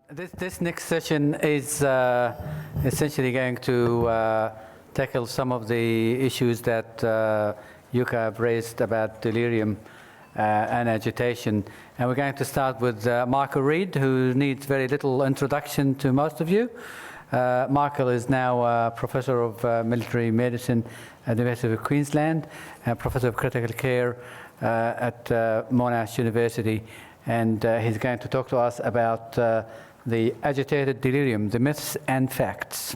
This next session is essentially going to tackle some of the issues that Yuka have raised about delirium and agitation. And we're going to start with Michael Reade, who needs very little introduction to most of you. Michael is now a professor of military medicine at the University of Queensland, and professor of critical care at Monash University. And he's going to talk to us about the agitated delirium, the myths and facts.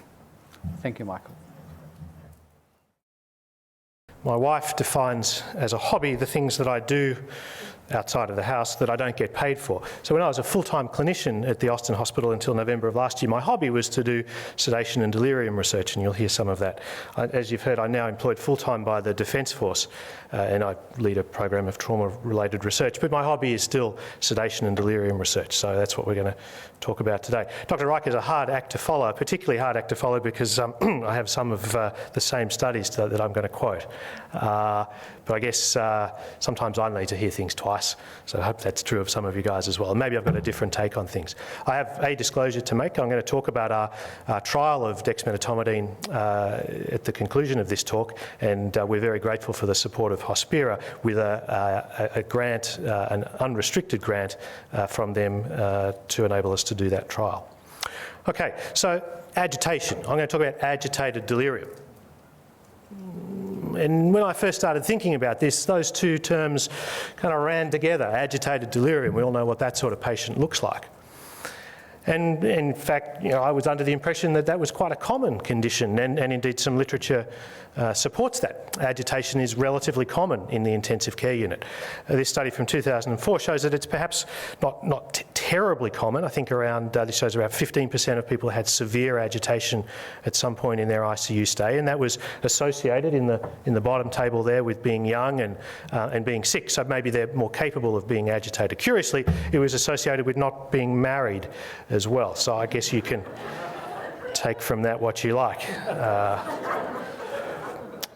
Thank you, Michael. My wife defines as a hobby the things that I do outside of the house that I don't get paid for. So when I was a full-time clinician at the Austin Hospital until November of last year, my hobby was to do sedation and delirium research, and you'll hear some of that. As you've heard, I'm now employed full-time by the Defence Force, and I lead a program of trauma-related research, but my hobby is still sedation and delirium research, so that's what we're going to talk about today. Dr. Shriker is a hard act to follow, a particularly hard act to follow because I have some of the same studies that I'm going to quote. But I guess sometimes I need to hear things twice, so I hope that's true of some of you guys as well. Maybe I've got a different take on things. I have a disclosure to make. I'm going to talk about our trial of dexmedetomidine at the conclusion of this talk, and we're very grateful for the support of Hospira with a grant, an unrestricted grant from them to enable us to do that trial. Okay, so agitation. I'm going to talk about agitated delirium. And when I first started thinking about this, those two terms kind of ran together, agitated delirium. We all know what that sort of patient looks like. And in fact, I was under the impression that that was quite a common condition, and indeed some literature supports that. Agitation is relatively common in the intensive care unit. This study from 2004 shows that it's perhaps not terribly common. I think around, this shows around 15% of people had severe agitation at some point in their ICU stay, and that was associated in the bottom table there with being young and being sick, so maybe they're more capable of being agitated. Curiously, it was associated with not being married as well, so I guess you can take from that what you like.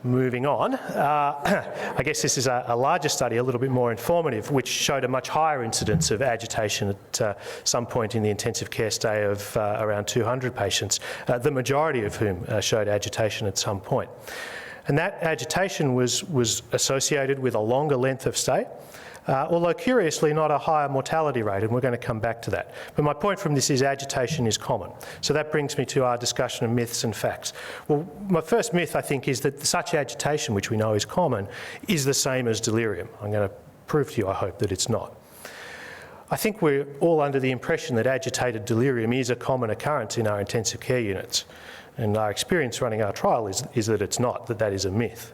Moving on, I guess this is a larger study, a little bit more informative, which showed a much higher incidence of agitation at some point in the intensive care stay of around 200 patients, the majority of whom showed agitation at some point. And that agitation was associated with a longer length of stay, although curiously not a higher mortality rate, and we're going to come back to that. But my point from this is agitation is common. So that brings me to our discussion of myths and facts. Well, my first myth, I think, is that such agitation, which we know is common, is the same as delirium. I'm going to prove to you, I hope, that it's not. I think we're all under the impression that agitated delirium is a common occurrence in our intensive care units. And our experience running our trial is that it's not, that is a myth.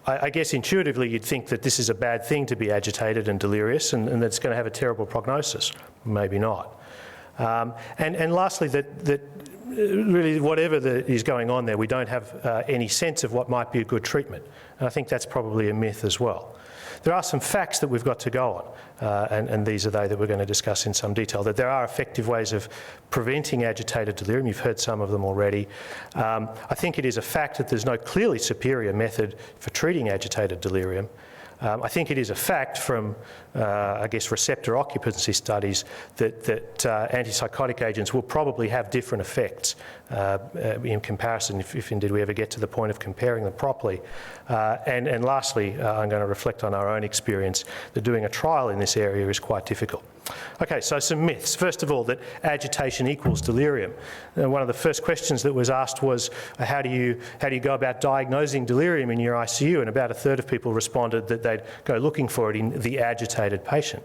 I guess intuitively you'd think that this is a bad thing to be agitated and delirious, and that it's going to have a terrible prognosis. Maybe not. And lastly, that really whatever is going on there, we don't have any sense of what might be a good treatment. And I think that's probably a myth as well. There are some facts that we've got to go on, and these are they that we're going to discuss in some detail, that there are effective ways of preventing agitated delirium. You've heard some of them already. I think it is a fact that there's no clearly superior method for treating agitated delirium. I think it is a fact from, I guess, receptor occupancy studies that antipsychotic agents will probably have different effects in comparison, if indeed we ever get to the point of comparing them properly. And lastly, I'm going to reflect on our own experience that doing a trial in this area is quite difficult. Okay, so some myths. First of all, that agitation equals delirium. One of the first questions that was asked was, how do you go about diagnosing delirium in your ICU? And about a third of people responded that they'd go looking for it in the agitated patient.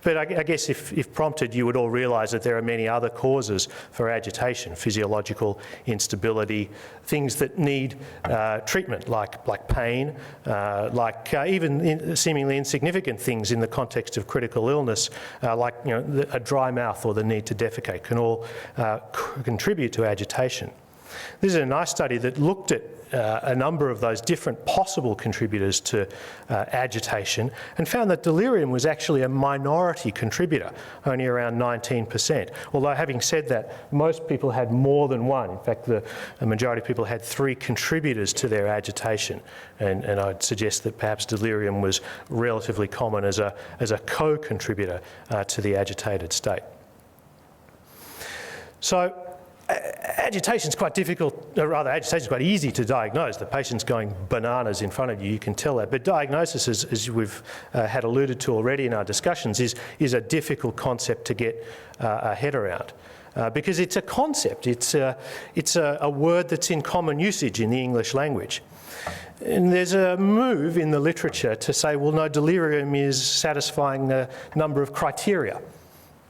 But I guess if prompted, you would all realise that there are many other causes for agitation, physiological instability, things that need treatment, like pain, like even seemingly insignificant things in the context of critical illness, like a dry mouth or the need to defecate, can all contribute to agitation. This is a nice study that looked at a number of those different possible contributors to agitation and found that delirium was actually a minority contributor, only around 19%. Although having said that, most people had more than one. In fact, the majority of people had 3 contributors to their agitation, and I'd suggest that perhaps delirium was relatively common as a co-contributor to the agitated state. So agitation is quite difficult, or rather agitation is quite easy to diagnose. The patient's going bananas in front of you can tell that. But diagnosis, as we've had alluded to already in our discussions, is a difficult concept to get a head around. Because it's a concept, it's a word that's in common usage in the English language. And there's a move in the literature to say, well, no, delirium is satisfying a number of criteria,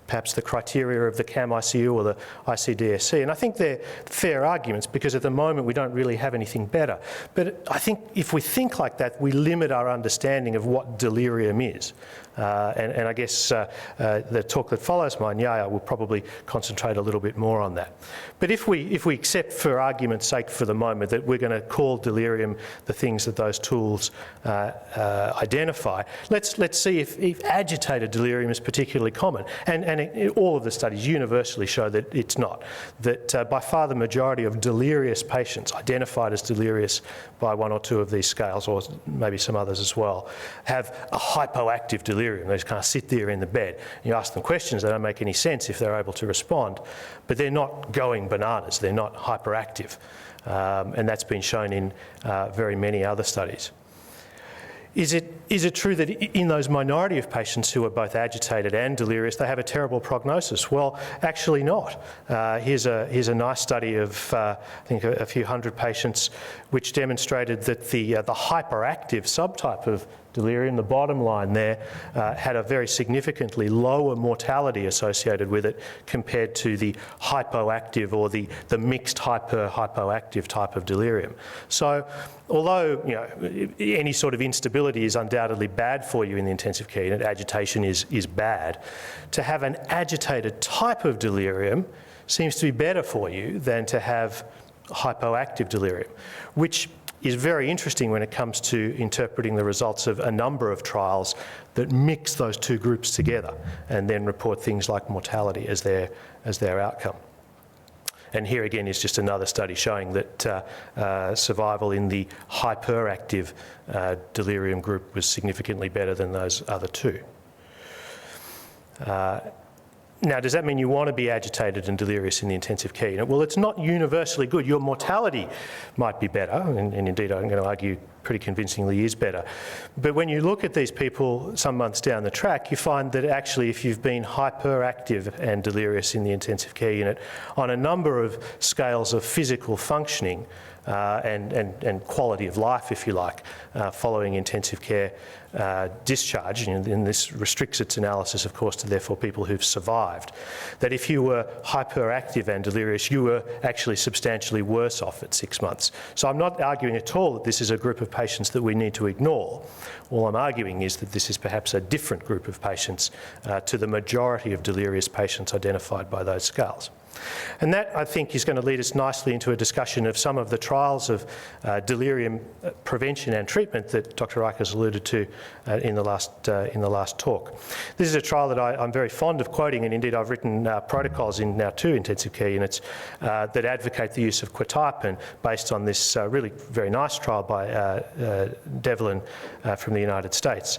perhaps the criteria of the CAM ICU or the ICDSC. And I think they're fair arguments because at the moment we don't really have anything better. But I think if we think like that, we limit our understanding of what delirium is. And I guess the talk that follows mine, Yaya, will probably concentrate a little bit more on that. But if we accept for argument's sake for the moment that we're going to call delirium the things that those tools identify, let's see if agitated delirium is particularly common. And all of the studies universally show that it's not. That by far the majority of delirious patients identified as delirious by one or two of these scales, or maybe some others as well, have a hypoactive delirium. They just kind of sit there in the bed. You ask them questions, they don't make any sense if they're able to respond. But they're not going bananas, they're not hyperactive. And that's been shown in very many other studies. Is it true that in those minority of patients who are both agitated and delirious, they have a terrible prognosis? Well, actually not. Here's a nice study of, I think, a few hundred patients, which demonstrated that the hyperactive subtype of delirium, the bottom line there, had a very significantly lower mortality associated with it compared to the hypoactive or the mixed hypoactive type of delirium. So although any sort of instability is undoubtedly bad for you in the intensive care unit, agitation is bad, to have an agitated type of delirium seems to be better for you than to have hypoactive delirium, which is very interesting when it comes to interpreting the results of a number of trials that mix those two groups together and then report things like mortality as their outcome. And here again is just another study showing that survival in the hyperactive delirium group was significantly better than those other two. Now, does that mean you want to be agitated and delirious in the intensive care unit? Well, it's not universally good. Your mortality might be better, and indeed I'm going to argue pretty convincingly is better. But when you look at these people some months down the track, you find that actually if you've been hyperactive and delirious in the intensive care unit on a number of scales of physical functioning and quality of life, if you like, following intensive care discharge, and this restricts its analysis, of course, to therefore people who've survived, that if you were hyperactive and delirious, you were actually substantially worse off at 6 months. So I'm not arguing at all that this is a group of patients that we need to ignore. All I'm arguing is that this is perhaps a different group of patients to the majority of delirious patients identified by those scales. And that, I think, is going to lead us nicely into a discussion of some of the trials of delirium prevention and treatment that Dr. Reich has alluded to in the last talk. This is a trial that I'm very fond of quoting, and indeed I've written protocols in now 2 intensive care units that advocate the use of quetiapine based on this really very nice trial by Devlin from the United States.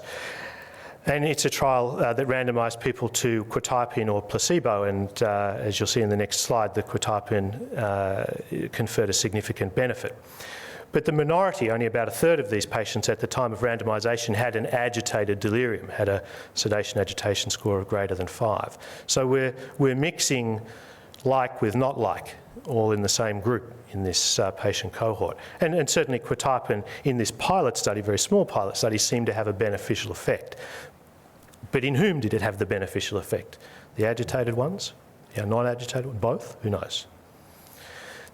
And it's a trial that randomised people to quetiapine or placebo, and as you'll see in the next slide, the quetiapine conferred a significant benefit. But the minority, only about a third of these patients at the time of randomisation, had an agitated delirium, had a sedation agitation score of greater than 5. So we're mixing like with not like, all in the same group in this patient cohort. And certainly quetiapine in this pilot study, very small pilot study, seemed to have a beneficial effect. But in whom did it have the beneficial effect? The agitated ones? The non-agitated ones? Both? Who knows?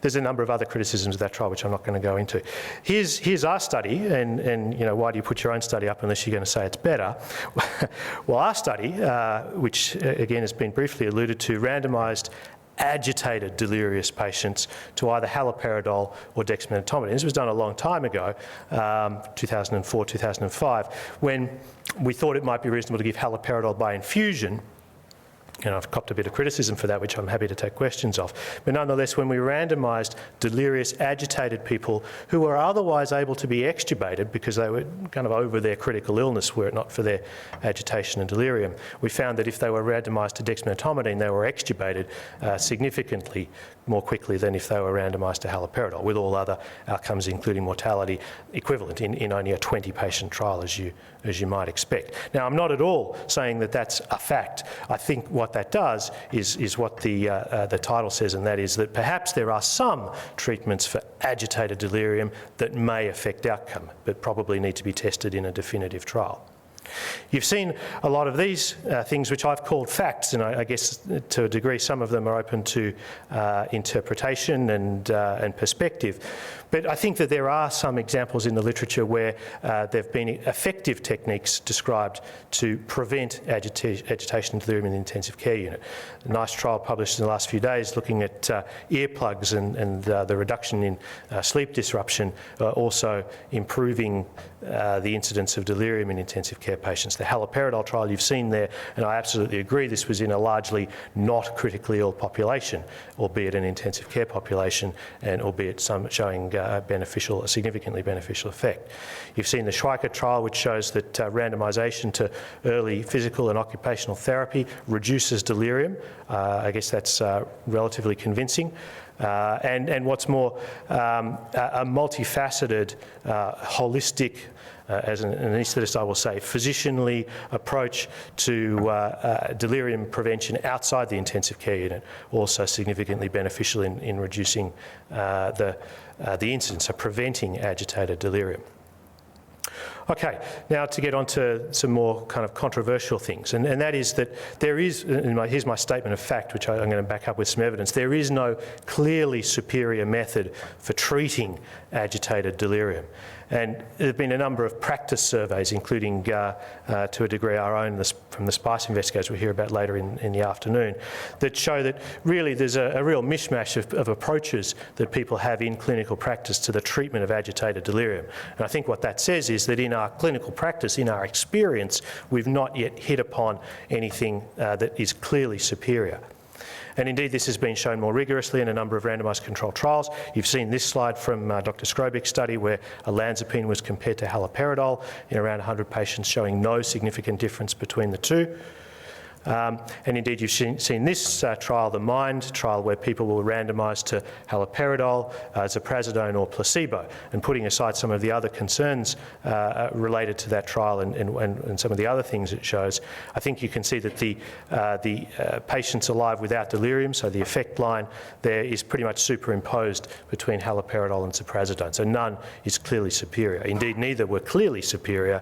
There's a number of other criticisms of that trial which I'm not going to go into. Here's our study, and why do you put your own study up unless you're going to say it's better? Well, our study, which again has been briefly alluded to, randomised agitated delirious patients to either haloperidol or dexmedetomidine. This was done a long time ago, 2004, 2005, when we thought it might be reasonable to give haloperidol by infusion And I've copped a bit of criticism for that, which I'm happy to take questions of. But nonetheless, when we randomised delirious, agitated people who were otherwise able to be extubated because they were kind of over their critical illness were it not for their agitation and delirium, we found that if they were randomised to dexmedetomidine, they were extubated significantly more quickly than if they were randomised to haloperidol, with all other outcomes, including mortality, equivalent in only a 20-patient trial, as you might expect. Now, I'm not at all saying that that's a fact. I think what that does is what the title says, and that is that perhaps there are some treatments for agitated delirium that may affect outcome, but probably need to be tested in a definitive trial. You've seen a lot of these things which I've called facts, and I guess to a degree some of them are open to interpretation and perspective. But I think that there are some examples in the literature where there have been effective techniques described to prevent agitation and delirium in the intensive care unit. A nice trial published in the last few days looking at earplugs and the reduction in sleep disruption, also improving the incidence of delirium in intensive care patients. The haloperidol trial you've seen there, and I absolutely agree, this was in a largely not critically ill population, albeit an intensive care population, and albeit some showing a significantly beneficial effect. You've seen the Shriker trial, which shows that randomisation to early physical and occupational therapy reduces delirium. I guess that's relatively convincing. And what's more, a multifaceted, holistic, as an anaesthetist I will say, physicianly approach to delirium prevention outside the intensive care unit, also significantly beneficial in reducing the incidence of preventing agitated delirium. Okay, now to get on to some more kind of controversial things, and that is that there is, here's my statement of fact, which I'm going to back up with some evidence, there is no clearly superior method for treating agitated delirium. And there have been a number of practice surveys, including to a degree our own from the SPICE investigators we'll hear about later in the afternoon, that show that really there's a real mishmash of approaches that people have in clinical practice to the treatment of agitated delirium. And I think what that says is that in our clinical practice, in our experience, we've not yet hit upon anything that is clearly superior. And indeed, this has been shown more rigorously in a number of randomised controlled trials. You've seen this slide from Dr. Skrobik's study where olanzapine was compared to haloperidol in around 100 patients, showing no significant difference between the two. And indeed, you've seen this trial, the MIND trial, where people were randomised to haloperidol, ziprasidone or placebo. And putting aside some of the other concerns related to that trial and some of the other things it shows, I think you can see that the patients alive without delirium, so the effect line there is pretty much superimposed between haloperidol and ziprasidone. So none is clearly superior. Indeed, neither were clearly superior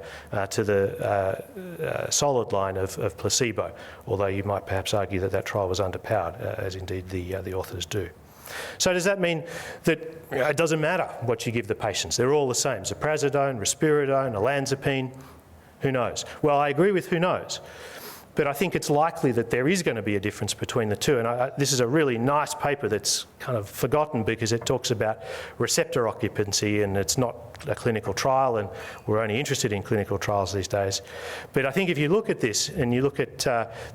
to the solid line of placebo, although you might perhaps argue that that trial was underpowered, as indeed the authors do. So does that mean that it doesn't matter what you give the patients? They're all the same: ziprasidone, risperidone, olanzapine, who knows? Well, I agree with who knows. But I think it's likely that there is going to be a difference between the two. And this is a really nice paper that's kind of forgotten because it talks about receptor occupancy, and it's not a clinical trial, and we're only interested in clinical trials these days. But I think if you look at this and you look at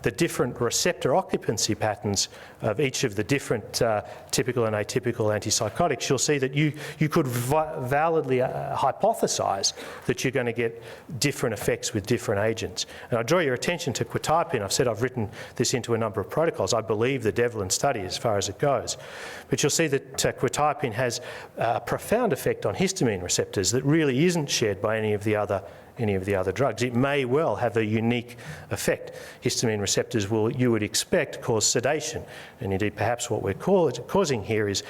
the different receptor occupancy patterns of each of the different typical and atypical antipsychotics, you'll see that you could validly hypothesize that you're going to get different effects with different agents. And I draw your attention to quetiapine. I've said I've written this into a number of protocols. I believe the Devlin study as far as it goes. But you'll see that quetiapine has a profound effect on histamine receptors that really isn't shared by any of the other drugs. It may well have a unique effect. Histamine receptors will, you would expect, cause sedation. And indeed, perhaps what we're causing here is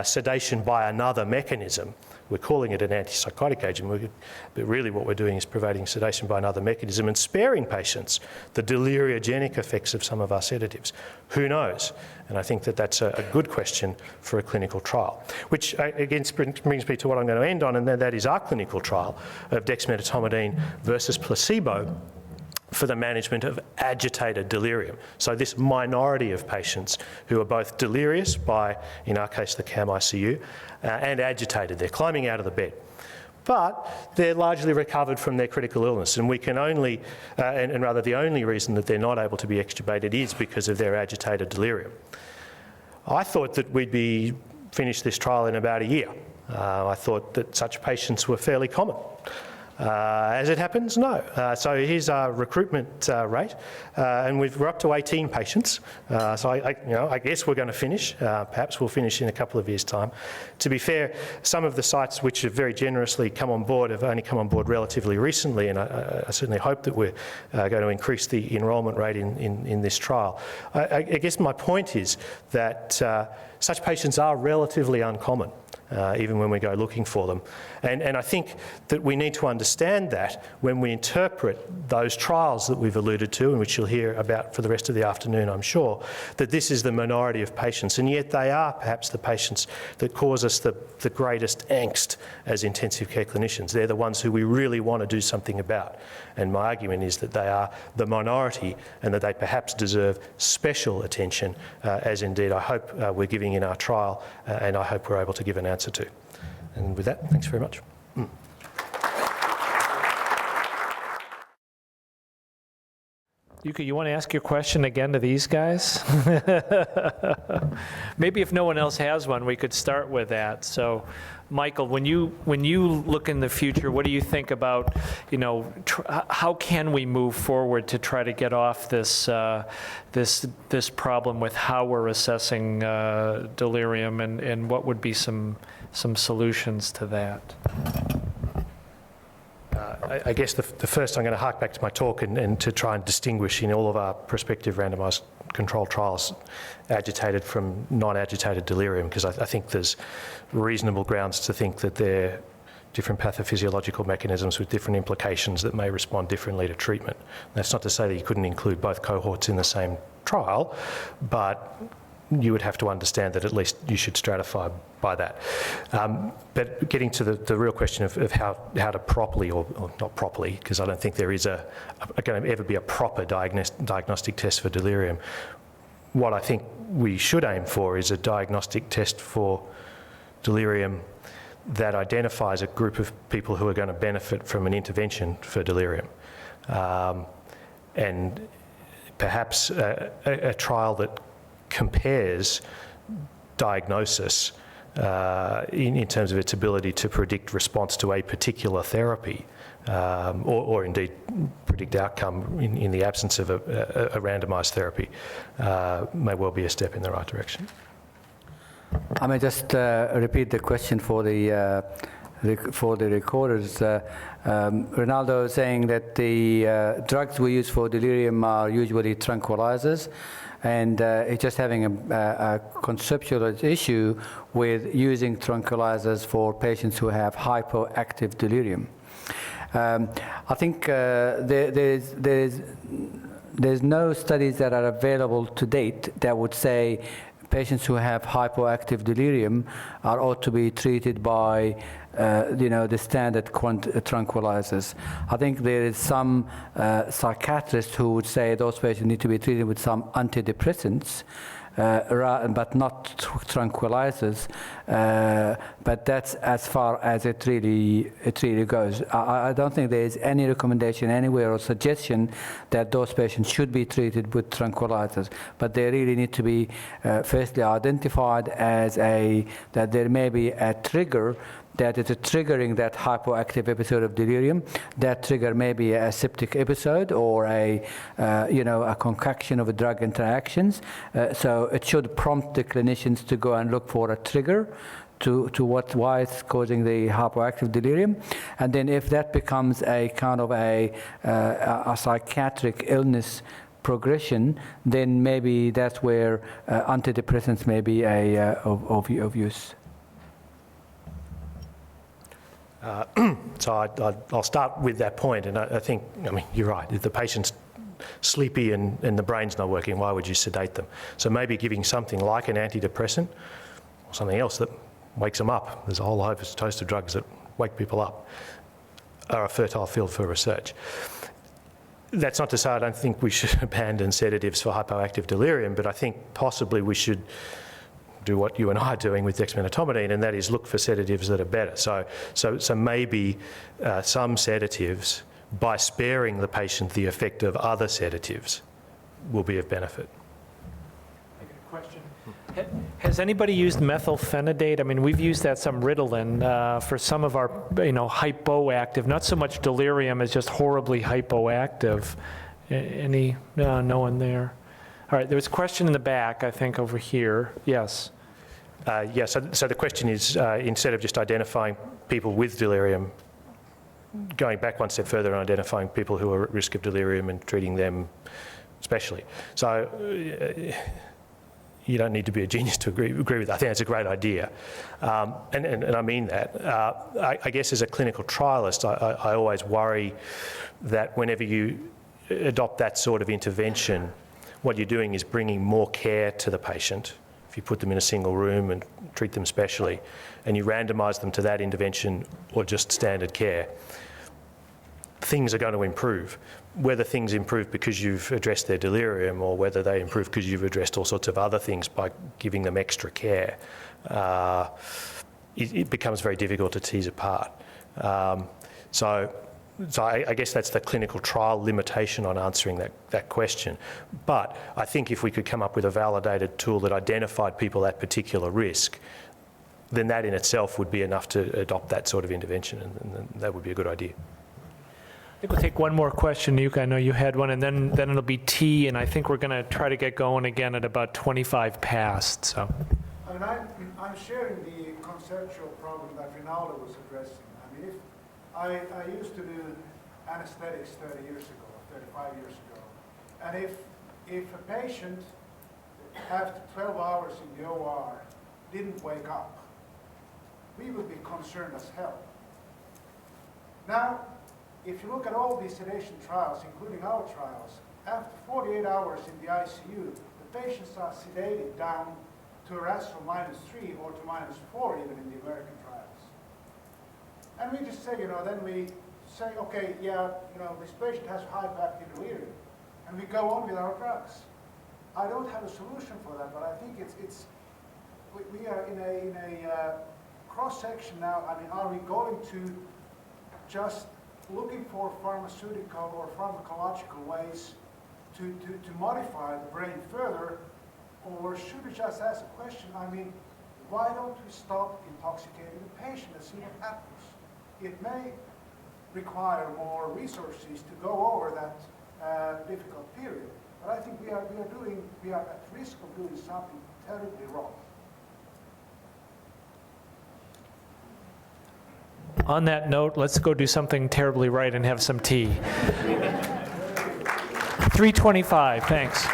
sedation by another mechanism. We're calling it an antipsychotic agent, but really what we're doing is providing sedation by another mechanism and sparing patients the deliriogenic effects of some of our sedatives. Who knows? And I think that that's a good question for a clinical trial, which again brings me to what I'm going to end on, and that is our clinical trial of dexmedetomidine versus placebo for the management of agitated delirium. So this minority of patients who are both delirious by, in our case, the CAM ICU, and agitated. They're climbing out of the bed. but they're largely recovered from their critical illness, and we can only, and rather the only reason that they're not able to be extubated is because of their agitated delirium. I thought that we'd be finished this trial in about a year. I thought that such patients were fairly common. As it happens, no. So here's our recruitment rate, and we're up to 18 patients. So I guess we're going to finish. Perhaps we'll finish in a couple of years' time. To be fair, some of the sites which have very generously come on board have only come on board relatively recently, and I certainly hope that we're going to increase the enrolment rate in this trial. I guess my point is that such patients are relatively uncommon. Even when we go looking for them. And I think that we need to understand that when we interpret those trials that we've alluded to, and which you'll hear about for the rest of the afternoon, I'm sure, that this is the minority of patients, and yet they are perhaps the patients that cause us the greatest angst as intensive care clinicians. They're the ones who we really want to do something about. And my argument is that they are the minority and that they perhaps deserve special attention, as indeed I hope we're giving in our trial, and I hope we're able to give an answer to. And with that, thanks very much. Yuka, you want to ask your question again to these guys? Maybe if no one else has one, we could start with that. So, Michael, when you look in the future, what do you think about, how can we move forward to try to get off this this problem with how we're assessing delirium, and what would be some solutions to that? I guess the first, I'm going to hark back to my talk and to try and distinguish in all of our prospective randomised controlled trials agitated from non-agitated delirium, because I think there's reasonable grounds to think that they're different pathophysiological mechanisms with different implications that may respond differently to treatment. That's not to say that you couldn't include both cohorts in the same trial, but you would have to understand that at least you should stratify by that. But getting to the real question of how to properly, or not properly, because I don't think there is going to ever be a proper diagnostic test for delirium. What I think we should aim for is a diagnostic test for delirium that identifies a group of people who are going to benefit from an intervention for delirium. And perhaps a trial that compares diagnosis in terms of its ability to predict response to a particular therapy, or indeed predict outcome in the absence of a randomised therapy, may well be a step in the right direction. I may just repeat the question for the recorders. Ronaldo is saying that the drugs we use for delirium are usually tranquilizers, and it's just having a conceptual issue with using tranquilizers for patients who have hypoactive delirium. I think there's no studies that are available to date that would say patients who have hypoactive delirium ought to be treated by the standard tranquilizers. I think there is some psychiatrists who would say those patients need to be treated with some antidepressants, but not tranquilizers. But that's as far as it really goes. I don't think there is any recommendation anywhere or suggestion that those patients should be treated with tranquilizers. But they really need to be firstly identified as that there may be a trigger that is triggering that hypoactive episode of delirium. That trigger may be a septic episode or a concoction of drug interactions. So it should prompt the clinicians to go and look for a trigger to why it's causing the hypoactive delirium. And then if that becomes a kind of a psychiatric illness progression, then maybe that's where antidepressants may be of use. So I'll start with that point, and I think, you're right. If the patient's sleepy and the brain's not working, why would you sedate them? So maybe giving something like an antidepressant or something else that wakes them up. There's a whole host of drugs that wake people up, are a fertile field for research. That's not to say I don't think we should abandon sedatives for hypoactive delirium, but I think possibly we should do what you and I are doing with dexmedetomidine, and that is look for sedatives that are better. So maybe some sedatives, by sparing the patient the effect of other sedatives, will be of benefit. Question. Has anybody used methylphenidate? I mean, we've used that, some Ritalin, for some of our, hypoactive, not so much delirium as just horribly hypoactive. Any, no one there. All right, there was a question in the back, I think, over here. Yes. So the question is, instead of just identifying people with delirium, going back one step further and identifying people who are at risk of delirium and treating them specially. So you don't need to be a genius to agree with that. I think that's a great idea. And I mean that. I guess as a clinical trialist, I always worry that whenever you adopt that sort of intervention, what you're doing is bringing more care to the patient. If you put them in a single room and treat them specially, and you randomise them to that intervention or just standard care, things are going to improve. Whether things improve because you've addressed their delirium or whether they improve because you've addressed all sorts of other things by giving them extra care, it becomes very difficult to tease apart. So I guess that's the clinical trial limitation on answering that question. But I think if we could come up with a validated tool that identified people at particular risk, then that in itself would be enough to adopt that sort of intervention, and that would be a good idea. I think we'll take one more question, Yuka. I know you had one, and then it'll be tea, and I think we're going to try to get going again at about 25 past. So. I mean, I'm sharing the conceptual problem that Rinaldo was addressing. I mean, if I used to do anesthetics 30 years ago, 35 years ago, and if a patient after 12 hours in the OR didn't wake up, we would be concerned as hell. Now, if you look at all these sedation trials, including our trials, after 48 hours in the ICU, the patients are sedated down to a RASS of -3 or to -4 even in the American trials. And we just say, then we say, okay, yeah, this patient has hyperactive delirium, and we go on with our drugs. I don't have a solution for that, but I think we are in a cross-section now. I mean, are we going to just looking for pharmaceutical or pharmacological ways to modify the brain further, or should we just ask a question? I mean, why don't we stop intoxicating the patient and see what happens? It may require more resources to go over that difficult period, but I think we are at risk of doing something terribly wrong. On that note, let's go do something terribly right and have some tea. 3:25, thanks.